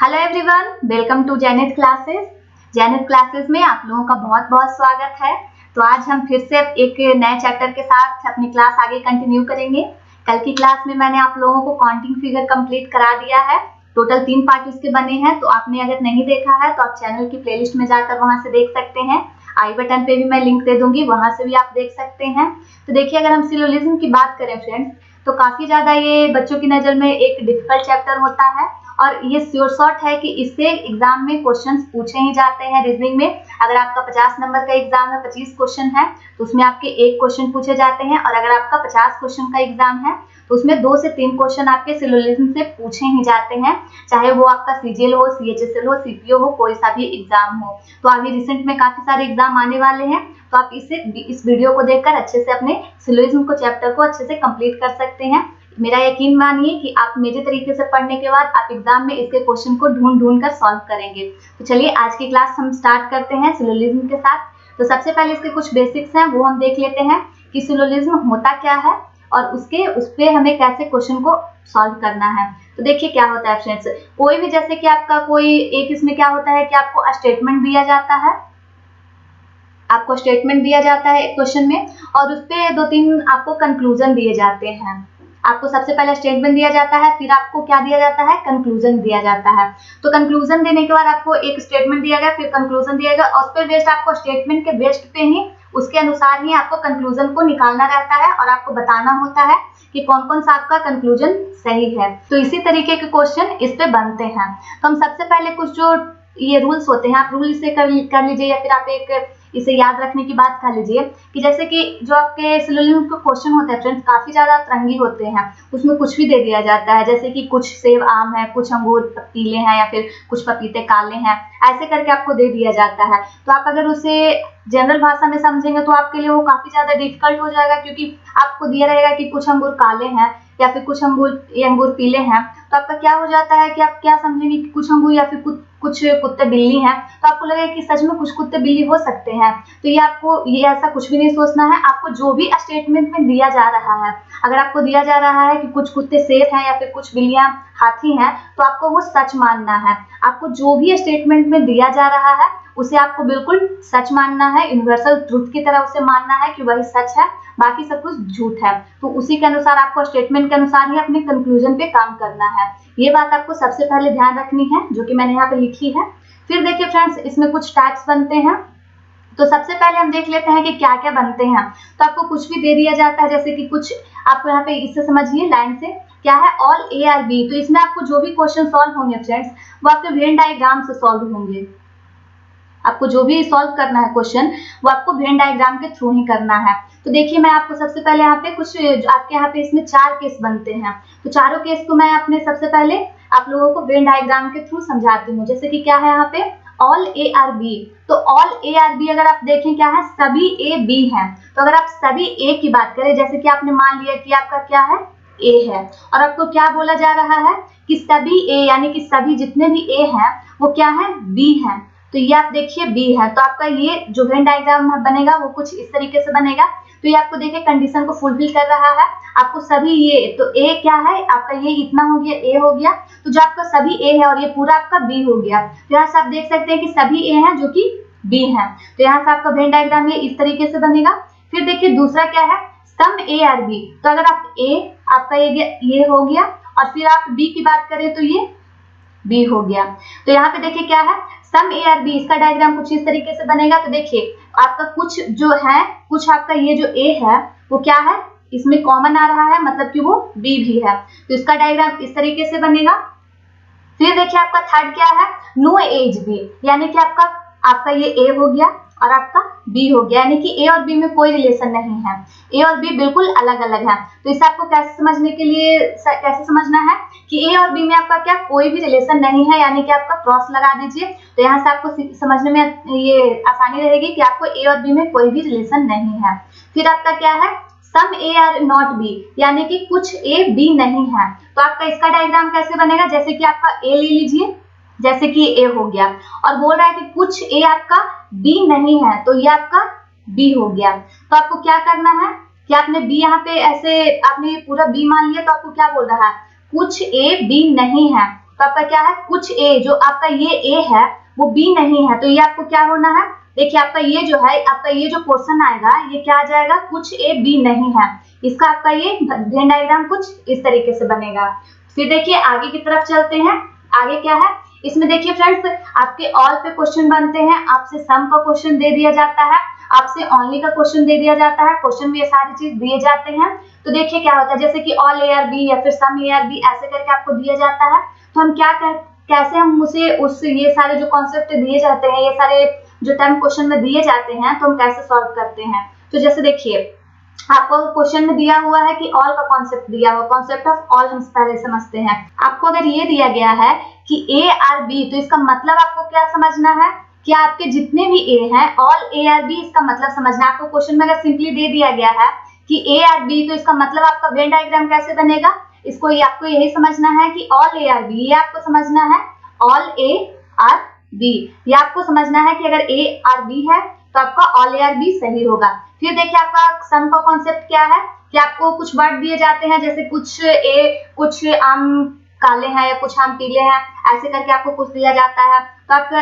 Hello everyone, welcome to Janet classes. Janet classes में आप लोगों का बहुत बहुत स्वागत है। तो आज हम फिर से एक नए चैप्टर के साथ अपनी क्लास आगे कंटिन्यू करेंगे। कल की क्लास में मैंने आप लोगों को काउंटिंग फिगर कंप्लीट करा दिया है। टोटल 3 पार्ट इसके बने हैं, तो आपने अगर नहीं देखा है तो आप चैनल की प्लेलिस्ट में जाकर वहां से देख सकते हैं। आई बटन पे भी मैं लिंक दे दूंगी, वहां से भी आप देख सकते हैं। तो देखिए, अगर हम सिलोजिज्म की बात करें फ्रेंड्स, तो काफी ज्यादा ये बच्चों की नजर में एक डिफिकल्ट चैप्टर होता है और ये श्योर शॉट है कि इससे एग्जाम में क्वेश्चंस पूछे ही जाते हैं। रीजनिंग में अगर आपका 50 नंबर का एग्जाम है, 25 क्वेश्चन है, तो उसमें आपके 1 क्वेश्चन पूछे जाते हैं। और अगर आपका 50 क्वेश्चन का एग्जाम है तो उसमें 2 से 3 क्वेश्चन आपके सिलोजिज्म से पूछे ही जाते हैं, चाहे वो आपका सीजीएल हो, सीएचएसएल हो, सीपीओ हो, कोई सा भी एग्जाम हो। तो अभी रिसेंट में काफी सारे एग्जाम आने वाले हैं, तो आप इस वीडियो को देखकर अच्छे से अपने सिलोजिज्म को चैप्टर को अच्छे से कंप्लीट कर सकते हैं। मेरा यकीन मानिए कि आप मेरे तरीके से पढ़ने के बाद आप एग्जाम में इसके क्वेश्चन को ढूंढ कर सॉल्व करेंगे। तो चलिए आज की क्लास हम स्टार्ट करते हैं सिलोजिज्म के साथ। तो सबसे पहले इसके कुछ बेसिक्स हैं, वो हम देख लेते हैं कि सिलोजिज्म होता क्या है और उस पे हमें कैसे क्वेश्चन को सॉल्व करना है। तो देखिए क्या होता है फ्रेंड्स, कोई भी जैसे कि आपका कोई एक इसमें क्या होता है कि आपको स्टेटमेंट दिया जाता है, आपको स्टेटमेंट दिया जाता है क्वेश्चन में, और उस पे 2-3 आपको कंक्लूजन दिए जाते हैं। आपको सबसे पहले स्टेटमेंट दिया जाता है, फिर आपको क्या दिया जाता है, कंक्लूजन दिया जाता है। तो कंक्लूजन देने के बाद आपको एक स्टेटमेंट दिया गया, फिर कंक्लूजन दिया गया, और उस पे बेस्ड आपको स्टेटमेंट के बेस्ड पे ही उसके अनुसार ही आपको कंक्लूजन को निकालना रहता है और आपको बताना होता है कि कौन कौन सा आपका कंक्लूजन सही है। तो इसी तरीके के क्वेश्चन इस पे बनते हैं। तो हम सबसे पहले कुछ जो ये रूल्स होते हैं, आप रूल इसे कर लीजिए, या फिर आप एक इसे याद रखने की बात कर लीजिए कि जैसे कि जो आपके सिलोजिज्म के क्वेश्चन होते हैं फ्रेंड्स, काफी ज्यादा तरंगी होते हैं। उसमें कुछ भी दे दिया जाता है, जैसे कि कुछ सेब आम है, कुछ अंगूर पीले हैं, या फिर कुछ पपीते काले हैं, ऐसे करके आपको दे दिया जाता है। तो आप अगर उसे जनरल भाषा में समझेंगे तो आपके लिए वो काफी ज्यादा डिफिकल्ट हो जाएगा, क्योंकि आपको दिया रहेगा कि कुछ अंगूर काले हैं या फिर कुछ अंगूर पीले हैं। तो आपका क्या हो जाता है कि आप क्या समझेंगे कि कुछ अंगूर या फिर कुछ कुत्ते बिल्ली हैं, तो आपको लगेगा कि सच में कुछ कुत्ते बिल्ली हो सकते हैं। तो ये ऐसा कुछ भी नहीं सोचना है। आपको जो भी स्टेटमेंट में दिया जा रहा है, अगर आपको दिया जा रहा है कि कुछ कुत्ते शेर हैं या फिर कुछ बिल्लियां हाथी हैं, तो आपको वो सच मानना है। आपको जो भी स्टेटमेंट में दिया जा रहा है उसे आपको बिल्कुल सच मानना है, यूनिवर्सल ट्रुथ की तरह उसे मानना है कि वही सच है, बाकी सब कुछ झूठ है। तो उसी के अनुसार आपको स्टेटमेंट के अनुसार ही अपने कंक्लूजन पे काम करना है। ये बात आपको सबसे पहले ध्यान रखनी है, जो कि मैंने यहाँ पे लिखी है। फिर देखिए फ्रेंड्स, इसमें कुछ टाइप्स बनते हैं। तो सबसे पहले हम देख लेते हैं कि क्या क्या बनते हैं। तो आपको कुछ भी दे दिया जाता है, जैसे कि कुछ आपको यहाँ पे इससे समझिए लाइन से क्या है, ऑल ए आर बी। तो इसमें आपको जो भी क्वेश्चन सॉल्व होंगे फ्रेंड्स, वो आपके वेन डायग्राम से सॉल्व होंगे। आपको जो भी सॉल्व करना है क्वेश्चन, वो आपको वेन डायग्राम के थ्रू ही करना है। तो देखिए, मैं आपको सबसे पहले यहाँ पे कुछ आपके यहाँ पे इसमें 4 केस बनते हैं। तो चारों केस को मैं अपने सबसे पहले आप लोगों को वेन डायग्राम के थ्रू समझाती हूँ। जैसे कि क्या है यहाँ पे ऑल ए आर बी। तो ऑल ए आर बी अगर आप देखें क्या है, सभी ए बी है। तो अगर आप सभी ए की बात करें, जैसे कि आपने मान लिया कि आपका क्या है, ए है, और आपको क्या बोला जा रहा है कि सभी ए यानी कि सभी जितने भी ए हैं वो क्या है, बी है। तो ये आप देखिए बी है, तो आपका ये जो वेन डायग्राम बनेगा वो कुछ इस तरीके से बनेगा। तो ये आपको देखिए कंडीशन को फुलफिल कर रहा है। आपको सभी ये, तो ए क्या है आपका, ये इतना हो गया, ए हो गया। तो जो आपका सभी ए है और ये पूरा आपका बी हो गया। तो यहाँ से आप देख सकते हैं कि सभी ए हैं जो कि बी है। तो यहाँ से आपका वेन डायग्राम ये इस तरीके से बनेगा। फिर देखिए दूसरा क्या है, सम ए आर बी। तो अगर आप ए आपका ये हो गया, और फिर आप बी की बात करें तो ये बी हो गया। तो यहाँ पे देखिए क्या है, सम ए आर बी। इसका डायग्राम कुछ इस तरीके से बनेगा। तो देखिए आपका कुछ जो है, कुछ आपका ये जो ए है वो क्या है, इसमें कॉमन आ रहा है, मतलब कि वो बी भी है। तो इसका डायग्राम इस तरीके से बनेगा। फिर देखिए आपका थर्ड क्या है, नो एज बी, यानी कि आपका ये ए हो गया और आपका बी हो गया, यानी कि ए और बी में कोई रिलेशन नहीं है। ए और बी बिल्कुल अलग अलग है। तो इसे आपको कैसे समझने के लिए कैसे समझना है कि ए और बी में आपका क्या कोई भी रिलेशन नहीं है, यानी कि आपका क्रॉस लगा दीजिए। तो यहाँ से आपको समझने में ये आसानी रहेगी कि आपको ए और बी में कोई भी रिलेशन नहीं है। फिर आपका क्या है, सम ए आर नॉट बी, यानी कि कुछ ए बी नहीं है। तो आपका इसका डायग्राम कैसे बनेगा, जैसे कि आपका ए ले लीजिए, जैसे कि ए हो गया, और बोल रहा है कि कुछ ए आपका बी नहीं है, तो ये आपका बी हो गया। तो आपको क्या करना है कि आपने बी यहाँ पे ऐसे आपने पूरा बी मान लिया, तो आपको क्या बोल रहा है, कुछ ए बी नहीं है। तो आपका क्या है, कुछ ए, जो आपका ये ए है वो बी नहीं है, तो ये आपको क्या होना है, देखिए आपका ये जो है, आपका ये जो क्वेश्चन आएगा ये क्या आ जाएगा, कुछ ए बी नहीं है। इसका आपका ये वेन डायग्राम कुछ इस तरीके से बनेगा। फिर देखिए आगे की तरफ चलते हैं। आगे क्या है, इसमें देखिए फ्रेंड्स, आपके ऑल पे क्वेश्चन बनते हैं, आपसे सम का क्वेश्चन दे दिया जाता है, आपसे ओनली का क्वेश्चन दे दिया जाता है, क्वेश्चन में ये सारी चीज दिए जाते हैं। तो देखिए क्या होता है, जैसे कि ऑल ए आर बी या फिर सम ए आर बी ऐसे करके आपको दिया जाता है। तो हम कैसे हम उसे ये सारे जो कॉन्सेप्ट दिए जाते हैं, ये सारे जो टर्म क्वेश्चन में दिए जाते हैं, तो हम कैसे सॉल्व करते हैं। तो जैसे देखिए आपको क्वेश्चन में दिया हुआ है कि ऑल का कॉन्सेप्ट दिया हुआ, कॉन्सेप्ट ऑफ ऑल हम पहले समझते हैं। आपको अगर ये दिया गया है कि ए आर बी, तो इसका मतलब आपको क्या समझना है कि आपके जितने भी ए हैं, ऑल ए आर बी, इसका मतलब समझना। आपको क्वेश्चन में अगर सिंपली दे दिया गया है कि ए आर बी, तो इसका मतलब आपका वेन डायग्राम कैसे बनेगा, इसको ये आपको यही समझना है कि ऑल ए आर बी, ये आपको समझना है ऑल ए आर बी, ये आपको समझना है कि अगर ए आर बी है तो आपका ऑल ए आर बी सही होगा। फिर देखिए आपका सम का कॉन्सेप्ट क्या है कि आपको कुछ वर्ड दिए जाते हैं, जैसे कुछ आम काले हैं या कुछ आम पीले हैं, ऐसे करके आपको कुछ दिया जाता है। तो आपको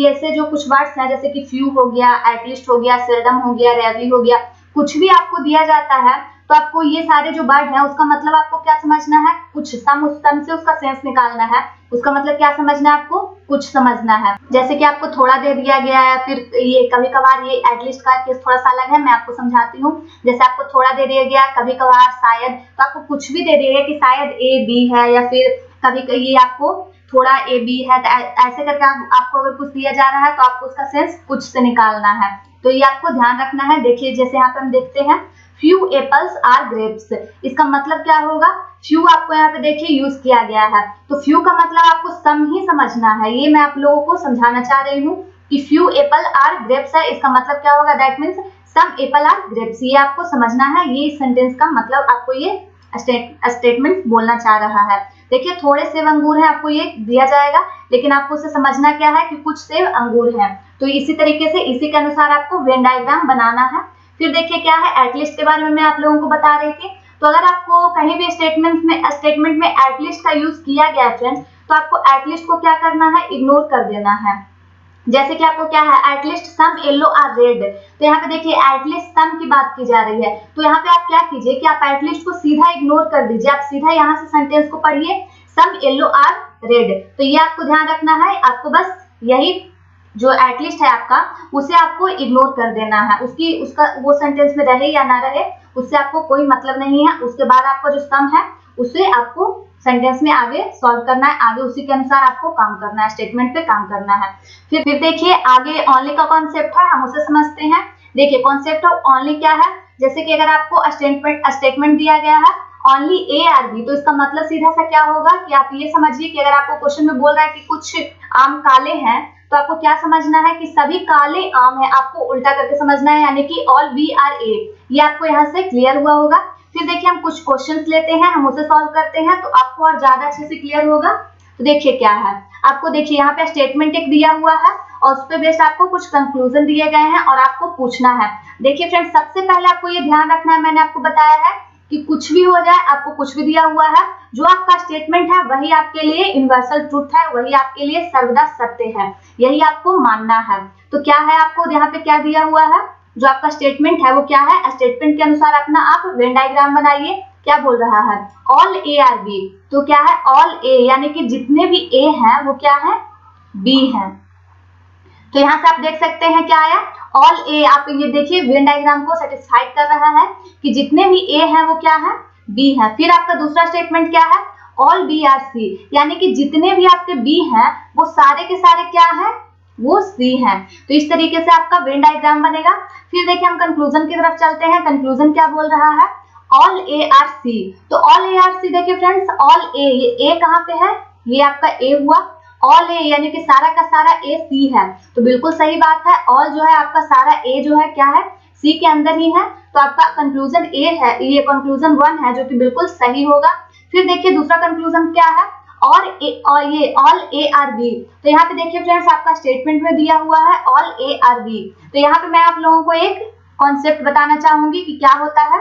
ऐसे जो कुछ वर्ड्स हैं, जैसे कि फ्यू हो गया, एटलीस्ट हो गया, सेल्डम हो गया, रेयरली हो गया, कुछ भी आपको दिया जाता है, तो आपको ये सारे जो वर्ड हैं उसका मतलब आपको क्या समझना है, कुछ सम से उसका सेंस निकालना है, उसका मतलब क्या समझना है, आपको कुछ समझना है। जैसे कि आपको थोड़ा दे दिया गया है, फिर ये कभी कभार, ये एटलीस्ट का केस थोड़ा सा अलग है, मैं आपको समझाती हूँ। जैसे आपको थोड़ा दे दिया गया, कभी कभार, शायद, तो आपको कुछ भी दे दिया गया कि शायद ए बी है, या फिर कभी ये आपको थोड़ा ए बी है, तो ऐसे करके आपको अगर कुछ दिया जा रहा है तो आपको उसका सेंस कुछ से निकालना है। तो ये आपको ध्यान रखना है। देखिए जैसे यहाँ पे हम देखते हैं फ्यू एप्पल्स आर ग्रेप्स, इसका मतलब क्या होगा, फ्यू आपको यहाँ पे देखिए यूज किया गया है, तो फ्यू का मतलब आपको सम ही समझना है। ये मैं आप लोगों को समझाना चाह रही हूँ कि फ्यू एप्पल आर ग्रेप्स है, इसका मतलब क्या होगा, that means some apple or grapes, ये आपको समझना है। ये सेंटेंस का मतलब आपको ये स्टेटमेंट बोलना चाह रहा है। देखिए थोड़े सेब अंगूर हैं, आपको ये दिया जाएगा, लेकिन आपको उसे समझना क्या है कि कुछ सेब अंगूर हैं। तो इसी तरीके से इसी के अनुसार आपको वेन डायग्राम बनाना है। फिर देखिए क्या है, एटलीस्ट के बारे में मैं आप लोगों को बता रही थी। तो अगर आपको कहीं भी स्टेटमेंट में एटलीस्ट का यूज किया गया फ्रेंड्स, तो आपको एटलीस्ट को क्या करना है, इग्नोर कर देना है। जैसे कि आपको क्या है, at least some yellow or red, तो यहाँ पे देखिए एटलीस्ट सम की बात की जा रही है, तो यहाँ पे आप क्या कीजिए कि आप एटलीस्ट को सीधा इग्नोर कर दीजिए, आप सीधा यहाँ से सेंटेंस को पढ़िए, सम येलो आर रेड। तो ये आपको ध्यान रखना है, आपको बस यही जो एटलीस्ट है आपका, उसे आपको इग्नोर कर देना है, उसका वो सेंटेंस में रहे या ना रहे उससे आपको कोई मतलब नहीं है। उसके बाद आपका जो सम है उसे आपको सेंटेंस में आगे सॉल्व करना है, आगे उसी के अनुसार आपको काम करना है, स्टेटमेंट पे काम करना है। फिर देखिए आगे ओनली का कॉन्सेप्ट है, हम उसे समझते हैं। देखिए कॉन्सेप्ट ऑफ ओनली क्या है, जैसे कि अगर आपको स्टेटमेंट दिया गया है ओनली ए आर बी, तो इसका मतलब सीधा सा क्या होगा कि आप ये समझिए कि अगर आपको क्वेश्चन में बोल रहा है कि कुछ आम काले हैं, तो आपको क्या समझना है कि सभी काले आम है, आपको उल्टा करके समझना है, यानी कि ऑल बी आर ए। ये आपको यहाँ से क्लियर हुआ होगा। फिर देखिए हम कुछ क्वेश्चंस लेते हैं, हम उसे सॉल्व करते हैं, तो आपको और ज्यादा अच्छे से क्लियर होगा। तो देखिए क्या है, आपको देखिए यहाँ पे स्टेटमेंट एक दिया हुआ है और उस पर बेस्ड आपको कुछ कंक्लूजन दिए गए हैं और आपको पूछना है। देखिए फ्रेंड्स सबसे पहले आपको ये ध्यान रखना है, मैंने आपको बताया है कि कुछ भी हो जाए, आपको कुछ भी दिया हुआ है, जो आपका स्टेटमेंट है वही आपके लिए यूनिवर्सल ट्रूथ है, वही आपके लिए सर्वदा सत्य है, यही आपको मानना है। तो क्या है, आपको यहाँ पे क्या दिया हुआ है, जो आपका स्टेटमेंट है वो क्या है, स्टेटमेंट के अनुसार अपना आप वेन डायग्राम बनाइए। क्या बोल रहा है, ऑल ए आर बी, तो क्या है ऑल ए, यानी कि जितने भी ए हैं वो क्या है, बी है। तो यहाँ से आप देख सकते हैं क्या आया, ऑल ए, आप ये देखिए वेन डायग्राम को सेटिस्फाइड कर रहा है कि जितने भी ए हैं वो क्या है, बी है। फिर आपका दूसरा स्टेटमेंट क्या है, ऑल बी आर सी, यानी कि जितने भी आपके बी हैं वो सारे के सारे क्या है, वो सी है। तो इस तरीके से आपका वेन डायग्राम बनेगा। फिर देखिए हम कंक्लूजन की तरफ चलते हैं। कंक्लूजन क्या बोल रहा है, ऑल ए आर सी, तो ऑल ए आर सी देखिए फ्रेंड्स, ऑल ए, ये ए कहाँ पे है, ये आपका ए हुआ, ऑल ए यानी कि सारा का सारा ए सी है, तो बिल्कुल सही बात है, ऑल जो है आपका सारा ए जो है क्या है, सी के अंदर ही है, तो आपका कंक्लूजन ए है, ये कंक्लूजन 1 है जो कि बिल्कुल सही होगा। फिर देखिए दूसरा कंक्लूजन क्या है, और ये ऑल ए आर बी, तो यहाँ पे देखिए फ्रेंड्स आपका स्टेटमेंट में दिया हुआ है ऑल ए आर बी। तो यहाँ पे मैं आप लोगों को एक कॉन्सेप्ट बताना चाहूंगी कि क्या होता है।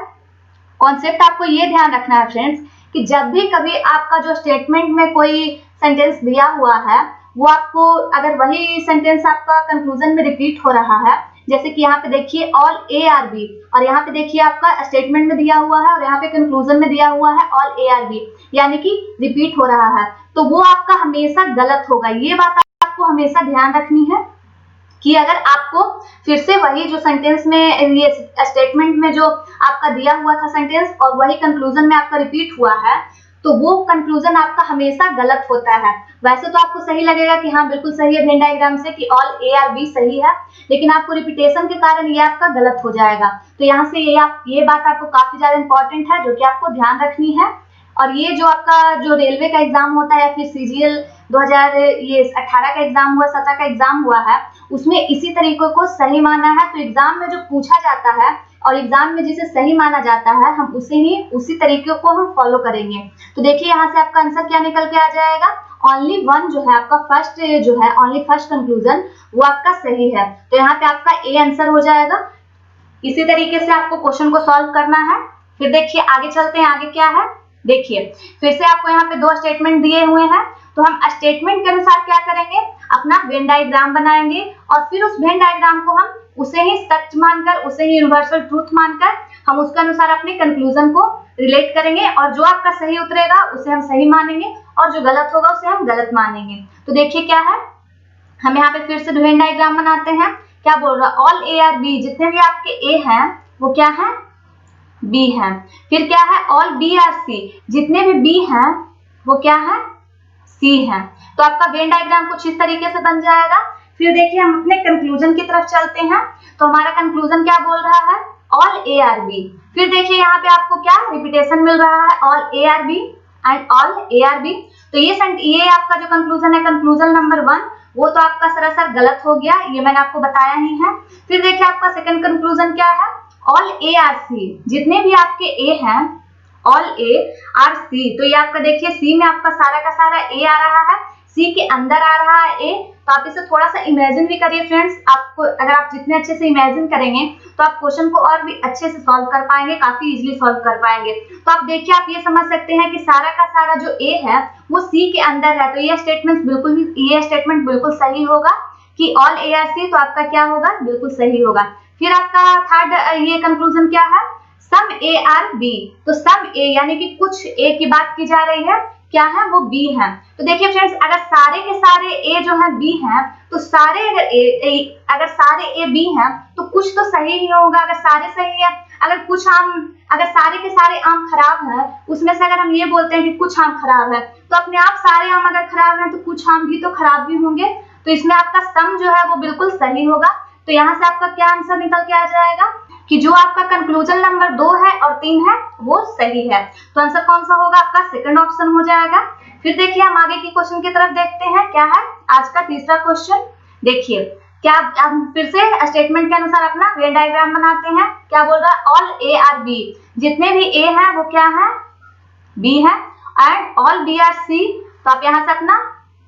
कॉन्सेप्ट आपको ये ध्यान रखना है फ्रेंड्स कि जब भी कभी आपका जो स्टेटमेंट में कोई सेंटेंस दिया हुआ है वो आपको अगर वही सेंटेंस आपका कंक्लूजन में रिपीट हो रहा है, जैसे कि यहाँ पे देखिए ऑल ए आर बी, और यहाँ पे देखिए आपका स्टेटमेंट में दिया हुआ है और यहाँ पे कंक्लूजन में दिया हुआ है ऑल ए आर बी, यानी कि रिपीट हो रहा है, तो वो आपका हमेशा गलत होगा। ये बात आपको हमेशा ध्यान रखनी है कि अगर आपको फिर से वही जो सेंटेंस में ये स्टेटमेंट में जो आपका दिया हुआ था सेंटेंस और वही कंक्लूजन में आपका रिपीट हुआ है, तो वो कंक्लूजन आपका हमेशा गलत होता है। वैसे तो आपको सही लगेगा कि हाँ बिल्कुल सही है वेन डायग्राम से कि ऑल ए आर बी सही है, लेकिन आपको रिपीटेशन के कारण ये आपका गलत हो जाएगा। तो यहाँ से ये बात आपको काफी ज्यादा इंपॉर्टेंट है जो कि आपको ध्यान रखनी है। और ये जो आपका जो रेलवे का एग्जाम होता है या फिर सीजीएल 2018 का एग्जाम हुआ, 17 का एग्जाम हुआ है, उसमें इसी तरीकों को सही माना है। तो एग्जाम में जो पूछा जाता है और एग्जाम में जिसे सही माना जाता है हम उसी तरीके को हम फॉलो करेंगे। तो देखिए यहाँ से आपका आंसर क्या निकल के आ जाएगा, ओनली वन जो है आपका फर्स्ट जो है ओनली फर्स्ट कंक्लूजन वो आपका सही है। तो यहाँ पे आपका ए आंसर हो जाएगा। इसी तरीके से आपको क्वेश्चन को सॉल्व करना है। फिर देखिए आगे चलते हैं, आगे क्या है देखिए, फिर से आपको यहाँ पे दो स्टेटमेंट दिए हुए हैं, तो हम स्टेटमेंट के अनुसार क्या करेंगे, अपना वेन डायग्राम बनाएंगे और फिर उस वेन डायग्राम को हम उसे ही सच मानकर, उसे ही यूनिवर्सल ट्रूथ मानकर हम उसके अनुसार अपने कंक्लूजन को रिलेट करेंगे और जो आपका सही उतरेगा उसे हम सही मानेंगे और जो गलत होगा उसे हम गलत मानेंगे। तो देखिए क्या है, हम यहाँ पे फिर से वेन डायग्राम बनाते हैं। क्या बोल रहा है, ऑल ए आर बी, जितने भी आपके ए हैं वो क्या है, बी है। फिर क्या है, ऑल बी आर सी, जितने भी बी हैं वो क्या है, सी है। तो आपका वेन डायग्राम कुछ इस तरीके से बन जाएगा। फिर देखिए हम अपने कंक्लूजन की तरफ चलते हैं। तो हमारा कंक्लूजन क्या बोल रहा है, ऑल ए आर बी। फिर देखिए यहाँ पे आपको क्या रिपीटेशन मिल रहा है, all A are B and all A are B. तो ये आपका जो कंक्लूजन है, कंक्लूजन नंबर 1, वो तो आपका सरासर गलत हो गया, ये मैंने आपको बताया ही है। फिर देखिए आपका सेकंड कंक्लूजन क्या है, ऑल ए आर सी, जितने भी आपके ए हैं ऑल ए आर सी। तो ये आपका देखिए सी में आपका सारा का सारा ए आ रहा है, सी के अंदर आ रहा है ए। तो आप इसे थोड़ा सा इमेजिन भी करिए फ्रेंड्स, आपको अगर आप जितने अच्छे से इमेजिन करेंगे तो आप क्वेश्चन को और भी अच्छे से सॉल्व कर पाएंगे, काफी इजीली सॉल्व कर पाएंगे। तो आप देखिए, आप ये समझ सकते हैं कि सारा का सारा जो ए है वो सी के अंदर है। तो ये स्टेटमेंट बिल्कुल सही होगा कि ऑल ए आर सी, तो आपका क्या होगा, बिल्कुल सही होगा। फिर आपका थर्ड ये कंक्लूजन क्या है, सम ए आर बी। तो सम ए यानी कि कुछ ए की बात की जा रही है, क्या है वो बी है। तो देखिए फ्रेंड्स, अगर सारे के सारे ए जो है बी हैं, तो सारे अगर सारे ए बी हैं तो कुछ तो सही ही होगा। अगर सारे सही है, अगर सारे के सारे आम खराब है, उसमें से अगर हम ये बोलते हैं कि कुछ आम खराब है, तो अपने आप सारे आम अगर खराब है तो कुछ आम भी तो खराब भी होंगे। तो इसमें आपका सम जो है वो बिल्कुल सही होगा। तो यहाँ से आपका क्या आंसर निकल के आ जाएगा कि जो आपका कंक्लूजन नंबर 2 है और 3 है वो सही है। तो आंसर कौन सा होगा, आपका सेकंड ऑप्शन हो जाएगा। फिर देखिए हम आगे की क्वेश्चन की तरफ देखते हैं, क्या है आज का तीसरा क्वेश्चन। देखिए क्या, हम फिर से स्टेटमेंट के अनुसार अपना वेन डायग्राम बनाते हैं। क्या बोल रहा है, ऑल ए आर बी, जितने भी ए हैं वो क्या है, बी है, and all B are C. तो आप यहाँ से अपना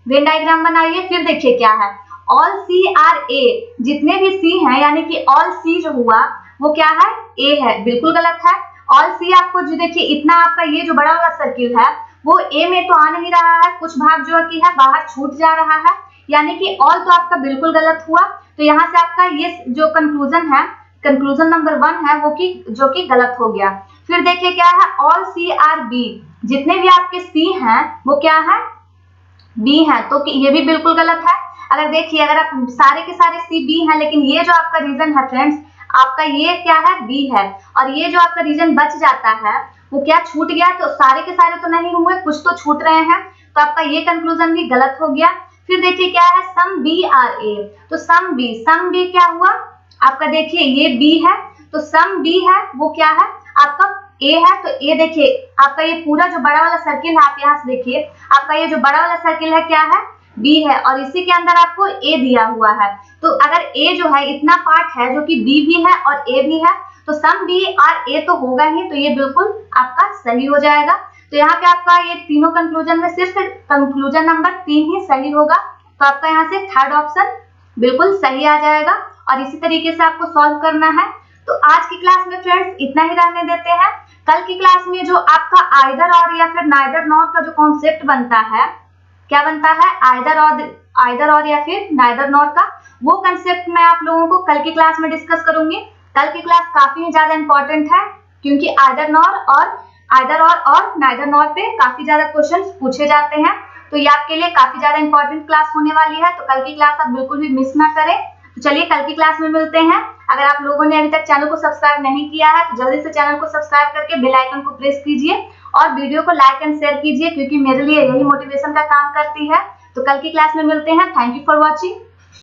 वेन डायग्राम बनाइए। फिर देखिए क्या है, ऑल सी आर ए, जितने भी सी हैं यानी कि ऑल सी जो हुआ वो क्या है, ए है, बिल्कुल गलत है। ऑल सी आपको जो देखिए इतना आपका ये जो बड़ा वाला सर्किल है वो ए में तो आ नहीं रहा है, कुछ भाग जो कि है बाहर छूट जा रहा है, यानी कि ऑल तो आपका बिल्कुल गलत हुआ। तो यहाँ से आपका ये जो कंक्लूजन है, कंक्लूजन नंबर 1 है वो जो कि गलत हो गया। फिर देखिए क्या है, ऑल सी आर बी, जितने भी आपके सी हैं वो क्या है, बी है, तो ये भी बिल्कुल गलत है। अगर देखिए, अगर आप सारे के सारे सी बी हैं, लेकिन ये जो आपका रीजन है फ्रेंड्स, आपका ये क्या है, बी है, और ये जो आपका रीजन बच जाता है वो क्या छूट गया, तो सारे के सारे तो नहीं हुए, कुछ तो छूट रहे हैं, तो आपका ये कंक्लूजन भी गलत हो गया। फिर देखिए क्या है, सम बी आर ए। तो सम बी क्या हुआ, आपका देखिए ये बी है, तो सम बी है वो क्या है, आपका ए है। तो ए देखिए आपका ये पूरा जो बड़ा वाला सर्किल है, आप यहाँ से देखिए आपका ये जो बड़ा वाला सर्किल है क्या है, बी है, और इसी के अंदर आपको ए दिया हुआ है। तो अगर ए जो है इतना पार्ट है जो कि बी भी है और ए भी है, तो सम बी और ए तो होगा ही, तो ये बिल्कुल आपका सही हो जाएगा। तो यहाँ पे आपका ये तीनों कंक्लूजन में सिर्फ कंक्लूजन नंबर 3 ही सही होगा। तो आपका यहाँ से थर्ड ऑप्शन बिल्कुल सही आ जाएगा, और इसी तरीके से आपको सॉल्व करना है। तो आज की क्लास में फ्रेंड्स इतना ही रहने देते हैं। कल की क्लास में जो आपका आइदर और या फिर नाइदर नॉर का जो कॉन्सेप्ट बनता है, क्या बनता है, आइदर और या फिर नाइदर नॉर का, वो कंसेप्ट मैं आप लोगों को कल की क्लास में डिस्कस करूंगी। कल की क्लास काफी ज्यादा इंपॉर्टेंट है क्योंकि आइदर और नाइदर नॉर पे काफी ज्यादा क्वेश्चंस पूछे जाते हैं, तो ये आपके लिए काफी ज्यादा इंपॉर्टेंट क्लास होने वाली है। तो कल की क्लास आप बिल्कुल भी मिस ना करें। तो चलिए कल की क्लास में मिलते हैं। अगर आप लोगों ने अभी तक चैनल को सब्सक्राइब नहीं किया है तो जल्दी से चैनल को सब्सक्राइब करके बेल आइकन को प्रेस कीजिए और वीडियो को लाइक एंड शेयर कीजिए, क्योंकि मेरे लिए यही मोटिवेशन का काम करती है। तो कल की क्लास में मिलते हैं। Thank you for watching.